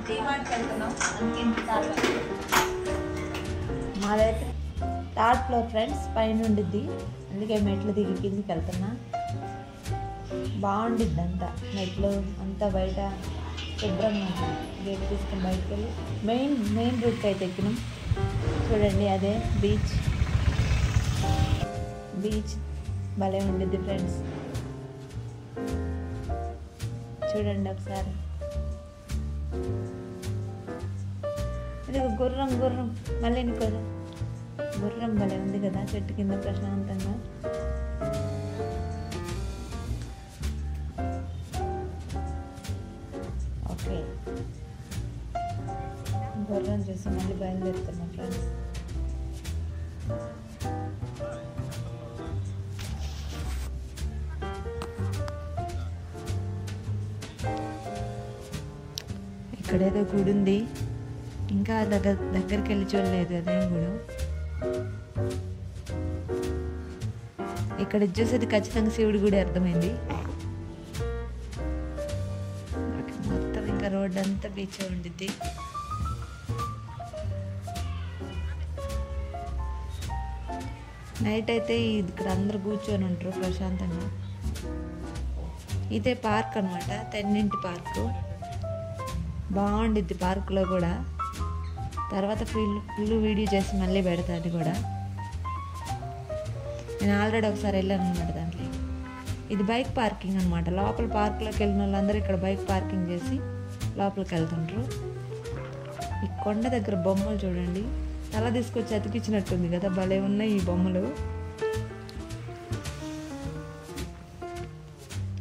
డీమార్ట్కి వెళ్తున్నాం, అందుకే మాదైతే థర్డ్ ఫ్లోర్ ఫ్రెండ్స్, పైన ఉండిద్ది, అందుకే మెట్లు దిగి కిందికి వెళ్తున్నా. బాగుండిద్ది అంతా, మెట్లు అంతా బయట శుభ్రంగా ఉంటుంది. గేట్ తీసుకుని బయటకు వెళ్ళి మెయిన్ రూట్కి అయితే ఎక్కినాం. చూడండి అదే బీచ్ భలే ఉండిద్ది ఫ్రెండ్స్. చూడండి ఒకసారి, ఇది గుర్రం మళ్ళీ గుర్రం భలే ఉంది కదా, చెట్టు కింద ప్రశాంతంగా. ఓకే, గుర్రం చూసి మళ్ళీ బయలుదేరుతున్నాం ఫ్రెండ్స్. ఇక్కడేదో గుడి ఉంది, ఇంకా దగ్గరికి వెళ్ళి చూడలేదు అదేం గుడి. ఇక్కడ చూసేది ఖచ్చితంగా శివుడి గుడి అర్థమైంది. మొత్తం ఇంకా రోడ్ అంతా బీచ్ ఉండిద్ది. నైట్ అయితే ఇక్కడ అందరూ కూర్చొని ఉంటారు ప్రశాంతంగా. ఇదే పార్క్ అనమాట, తెన్నింటి పార్కు. బాగుండిద్ది పార్కులో కూడా. తర్వాత ఫుల్ వీడియో చేసి మళ్ళీ పెడతా. అది కూడా నేను ఆల్రెడీ ఒకసారి వెళ్ళాను అనమాట దాంట్లో. ఇది బైక్ పార్కింగ్ అనమాట. లోపల పార్క్లోకి వెళ్ళిన వాళ్ళందరూ ఇక్కడ బైక్ పార్కింగ్ చేసి లోపలికి వెళ్తుంటారు. ఈ కొండ దగ్గర బొమ్మలు చూడండి, తల తీసుకొచ్చి అతికిచ్చినట్టుంది కదా, భలే ఉన్నాయి ఈ బొమ్మలు.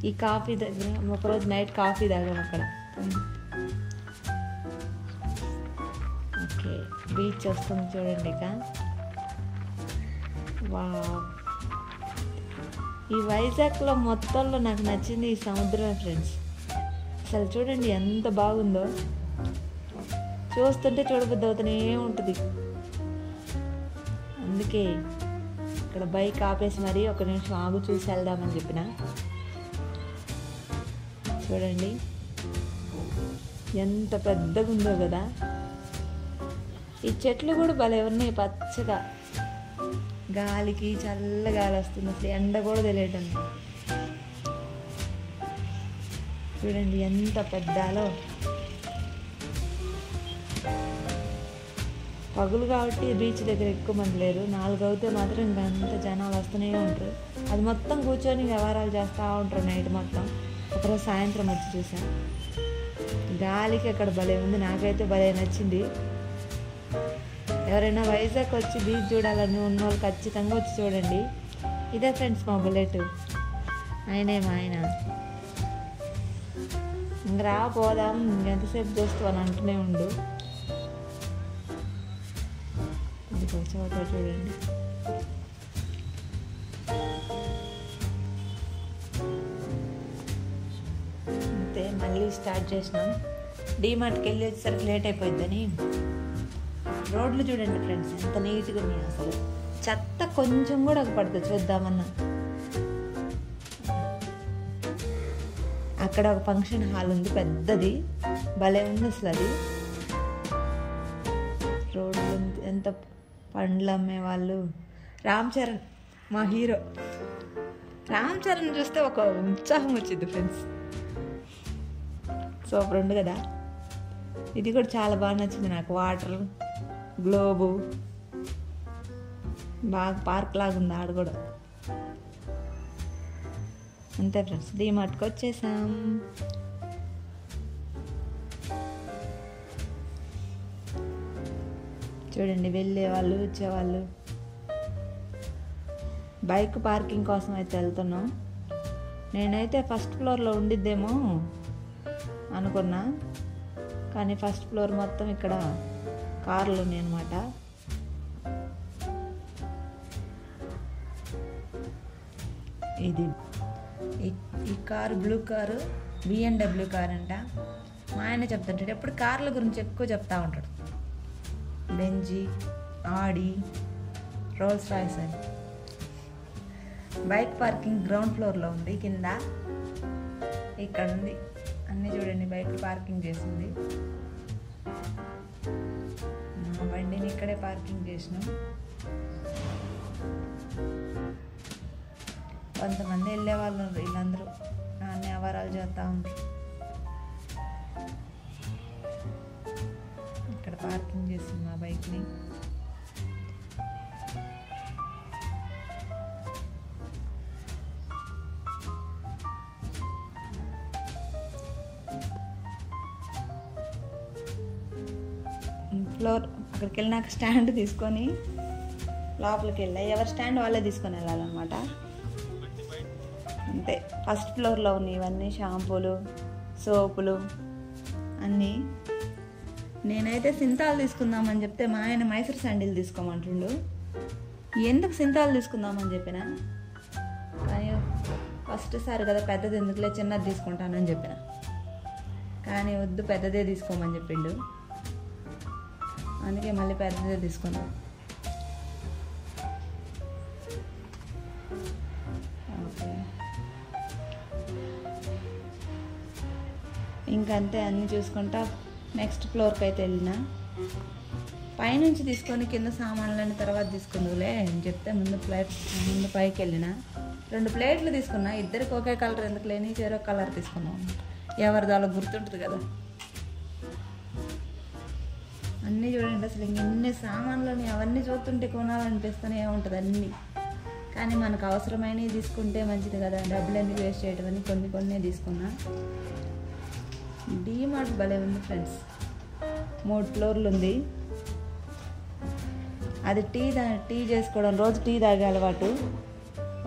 ఈ కాఫీ దగ్గర ఒకరోజు నైట్ కాఫీ తాగాం అక్కడ. ఓకే, బీచ్ వస్తుంది చూడండి. ఇక ఈ వైజాగ్లో మొత్తంలో నాకు నచ్చింది ఈ సముద్రం ఫ్రెండ్స్. అసలు చూడండి ఎంత బాగుందో, చూస్తుంటే చూడబుద్ధి అవుతూనే ఉంటుంది. అందుకే ఇక్కడ బైక్ ఆపేసి మరీ ఒక నిమిషం ఆగు చూసి వెళ్దామని చెప్పిన. చూడండి ఎంత పెద్దగా ఉందో కదా. ఈ చెట్లు కూడా భలే ఉన్నాయి పచ్చగా, గాలికి చల్ల గాలి వస్తుంది, అసలు ఎండ కూడా తెలియటం. చూడండి ఎంత పెద్దలో. పగులు కాబట్టి బీచ్ దగ్గర ఎక్కువ మంది లేరు. 4 అవుతే మాత్రం ఇంకా అంత జనాలు వస్తూనే ఉంటారు. అది మొత్తం కూర్చొని వ్యవహారాలు చేస్తూ ఉంటారు నైట్ మొత్తం. ఒకరోజు సాయంత్రం వచ్చి చూసాను. గాలికి అక్కడ భలే ఉంది, నాకైతే భలే నచ్చింది. ఎవరైనా వైజాగ్ వచ్చి బీచ్ చూడాలని ఉన్న వాళ్ళు ఖచ్చితంగా వచ్చి చూడండి. ఇదే ఫ్రెండ్స్ మా బుల్లెట్. ఆయన ఇంక రా పోదాం, ఇంకెంతసేపు చూస్తూ అని అంటూనే ఉండు. ఇదిగో చోట చూడండి. అంతే, మళ్ళీ స్టార్ట్ చేసినాం. డీమార్ట్కి వెళ్ళి వచ్చేసరికి లేట్ అయిపోద్దని. రోడ్లు చూడండి ఫ్రెండ్స్ ఎంత నీట్గా ఉన్నాయి. అసలు చెత్త కొంచెం కూడా పడుతుంది చూద్దామన్నా. అక్కడ ఒక ఫంక్షన్ హాల్ ఉంది పెద్దది, భలే ఉంది అసలు అది. రోడ్లు ఎంత, పండ్లు అమ్మేవాళ్ళు. రామ్ చరణ్ మా హీరో. రామ్ చరణ్ చూస్తే ఒక ఉత్సాహం వచ్చింది ఫ్రెండ్స్. సూపర్ ఉంది కదా. ఇది కూడా చాలా బాగా నచ్చింది నాకు. వాటర్ గ్లోబు బాగా పార్క్ లాగా ఉంది ఆడ కూడా. అంతే ఫ్రెండ్స్, డీమార్ట్కి వచ్చేసాం. చూడండి వెళ్ళేవాళ్ళు వచ్చేవాళ్ళు. బైక్ పార్కింగ్ కోసం అయితే వెళ్తున్నాం. నేనైతే ఫస్ట్ ఫ్లోర్లో ఉండిద్దేమో అనుకున్నా, కానీ ఫస్ట్ ఫ్లోర్ మొత్తం ఇక్కడ కార్లు ఉన్నాయి అన్నమాట. ఇది ఈ car blue car BMW car అంట. మా ఆయన చెప్తుంటాడు, ఎప్పుడు కార్ల గురించి ఎక్కువ చెప్తా ఉంటాడు. బెంజీ, ఆడి, రోల్స్ రాయ్స్ అని. బైక్ పార్కింగ్ గ్రౌండ్ ఫ్లోర్లో ఉంది, కింద ఇక్కడ ఉంది. అన్నీ చూడండి బైక్ పార్కింగ్ చేసింది. మా బండిని ఇక్కడే పార్కింగ్ చేసినాం. కొంతమంది వెళ్ళే వాళ్ళు వీళ్ళందరూ నాన్న వ్యవహారాలు చేస్తూ ఉంటారు. ఇక్కడ పార్కింగ్ చేసింది మా బైక్ని. ఫ్లోర్ అక్కడికి వెళ్ళినాక స్టాండ్ తీసుకొని లోపలికి వెళ్ళా. ఎవరి స్టాండ్ వాళ్ళే తీసుకొని వెళ్ళాలన్నమాట. అంతే. ఫస్ట్ ఫ్లోర్లో ఉన్నాయి ఇవన్నీ షాంపూలు, సోపులు అన్నీ. నేనైతే సింతాలు తీసుకుందామని చెప్తే మా ఆయన మైసూర్ శాండిల్ తీసుకోమంటుండు. ఎందుకు సింతాలు తీసుకుందామని చెప్పిన, కానీ ఫస్ట్ సారి కదా పెద్దది ఎందుకులే చిన్నది తీసుకుంటానని చెప్పిన. కానీ వద్దు పెద్దదే తీసుకోమని చెప్పిండు. అందుకే మళ్ళీ పెద్దదే తీసుకున్నాం. ఓకే, ఇంకంతే. అన్నీ చూసుకుంటా నెక్స్ట్ ఫ్లోర్కి అయితే వెళ్ళిన. పైనుంచి తీసుకొని కింద సామాన్లన్నీ తర్వాత తీసుకుందులే అని చెప్తే ముందు పైకి వెళ్ళిన. 2 ప్లేట్లు తీసుకున్నా. ఇద్దరికి ఒకే కలర్ ఎందుకు లేని చెరో కలర్ తీసుకున్నాం. ఎవరిది అలా గుర్తుంటుంది కదా. అన్నీ చూడండి, అసలు ఎన్ని సామాన్లని అవన్నీ చూస్తుంటే కొనాలనిపిస్తూనే ఉంటుంది అన్నీ. కానీ మనకు అవసరమైనవి తీసుకుంటే మంచిది కదా, డబ్బులు ఎందుకు వేస్ట్ చేయడం అని కొన్ని తీసుకున్నా. డీమార్ట్ భలే ఉంది ఫ్రెండ్స్. 3 ఫ్లోర్లు ఉంది. అది టీ చేసుకోవడం, రోజు టీ తాగే అలవాటు.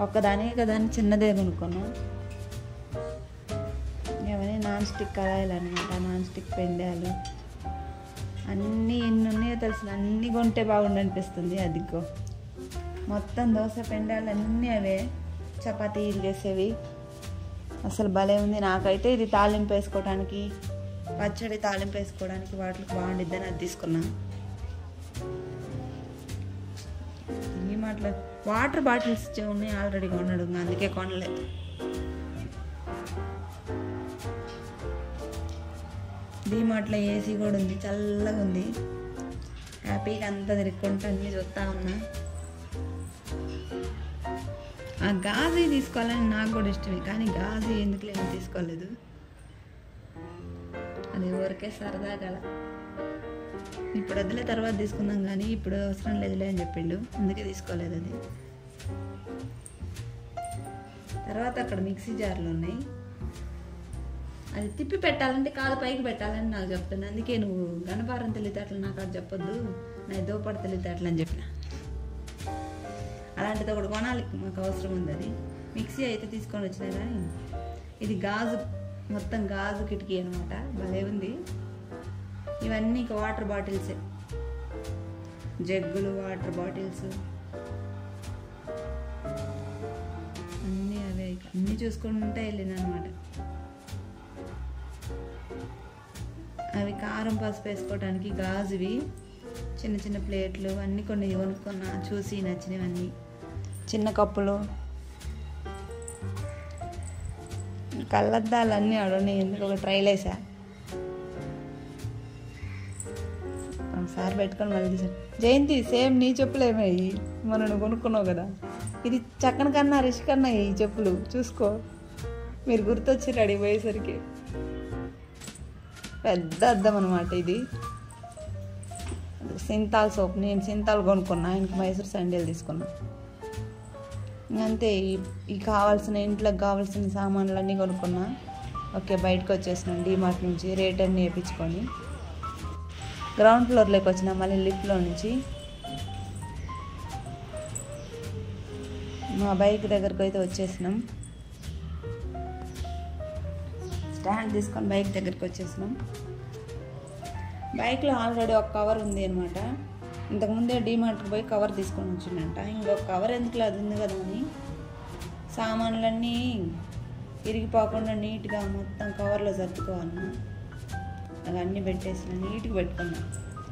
ఒక్కదానే కదా అని చిన్నదే కొనుక్కున్నాం. ఇవన్నీ నాన్ స్టిక్ కడాయిలు అనమాట. నాన్ స్టిక్ పెండాలు అన్నీ ఎన్ని ఉన్నాయో తెలిసిన అన్నీ కొంటే బాగుండు అనిపిస్తుంది. అదిగో మొత్తం దోశ పెండాలు అన్నీ అవే, చపాతీలు చేసేవి. అసలు భలే ఉంది. నాకైతే ఇది తాలింపు వేసుకోవడానికి, పచ్చడి తాలింపు వేసుకోవడానికి వాటికి బాగుండిద్దని అది తీసుకున్నా. ఈ మాటలు వాటర్ బాటిల్స్ ఉన్నాయి ఆల్రెడీ కొన్నాడు, అందుకే కొనలేదు. డీమార్ట్లో ఏసీ కూడా ఉంది, చల్లగా ఉంది. హ్యాపీగా అంతా తిరుక్కుంటూ అన్నీ చూస్తూ ఉన్నా. ఆ గాజు తీసుకోవాలని నాకు కూడా ఇష్టమే, కానీ గాజు ఎందుకు లేని తీసుకోలేదు. అది ఊరికే సరదా గల. ఇప్పుడు వదిలే తర్వాత తీసుకుందాం, కానీ ఇప్పుడు అవసరం లేదులే అని చెప్పిండు, అందుకే తీసుకోలేదు అది. తర్వాత అక్కడ మిక్సీ జార్లు ఉన్నాయి. అది తిప్పి పెట్టాలంటే కాలు పైకి పెట్టాలని నాకు చెప్తాను. అందుకే నువ్వు గణపారం తెలివితేటలు నాకు అది చెప్పొద్దు, నా దోపడి తెలివితేటలు అని చెప్పిన. అలాంటిది ఒకటి కొనాలి, మాకు అవసరం ఉంది. అది మిక్సీ అయితే తీసుకొని వచ్చినా, కానీ ఇది గాజు, మొత్తం గాజు కిటికీ అనమాట. భలే ఉంది. ఇవన్నీ ఇక వాటర్ బాటిల్సే, జగ్గులు, వాటర్ బాటిల్స్ అన్నీ అవే. ఇక అన్నీ చూసుకుంటూ వెళ్ళిన అనమాట. అవి కారం పసుపు వేసుకోవడానికి గాజువి చిన్న చిన్న ప్లేట్లు అన్నీ కొన్ని కొనుక్కున్నా, చూసి నచ్చినవన్నీ. చిన్న కప్పులు, కళ్ళద్దాలు అన్నీ అడుగున్నాయి. ఎందుకు ఒక ట్రైల్ వేసా, ఒకసారి పెట్టుకొని మళ్ళీ తీసాను. జయంతి సేమ్ నీ చెప్పులేమే మనం నువ్వు కొనుక్కున్నావు కదా, ఇది చక్కన కన్నా రిష్ కన్నా ఈ చెప్పులు చూసుకో. మీరు గుర్తొచ్చి రెడీ పోయేసరికి పెద్ద అద్దం అనమాట ఇది. సింతాల్ సోప్, నేను సింతాల్ కొనుక్కున్నా, ఆయనకి మైసూర్ శాండిల్ తీసుకున్నా. అంతే. ఈ కావాల్సిన ఇంట్లోకి కావాల్సిన సామాన్లన్నీ కొనుక్కున్నా. ఓకే, బయటకు వచ్చేసినాం డీమార్ట్ నుంచి. రేట్ అన్నీ వేయించుకొని గ్రౌండ్ ఫ్లోర్లోకి వచ్చినాం. మళ్ళీ లిఫ్ట్లో నుంచి మా బైక్ దగ్గరకు అయితే వచ్చేసినాం. స్టాండ్ తీసుకొని బైక్ దగ్గరికి వచ్చేసినాం. బైక్లో ఆల్రెడీ ఒక కవర్ ఉంది అనమాట. ఇంతకుముందే డీమార్ట్కి పోయి కవర్ తీసుకొని వచ్చిందంట. ఇంకొక కవర్ ఎందుకు అది ఉంది కదా అని సామాన్లన్నీ ఇరిగిపోకుండా నీట్గా మొత్తం కవర్లో సర్దుకోవాలన్నా. అవన్నీ పెట్టేసిన నీట్గా పెట్టుకున్నా.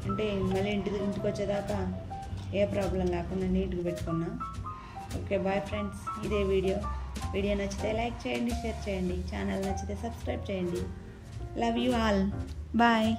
అంటే మళ్ళీ ఇంటికి వచ్చేదాకా ఏ ప్రాబ్లం లేకుండా నీట్గా పెట్టుకున్నా. Okay, bye friends. ఇదే వీడియో నచ్చితే లైక్ చేయండి, షేర్ చేయండి. ఛానల్ నచ్చితే సబ్స్క్రైబ్ చేయండి. Love you all. బాయ్.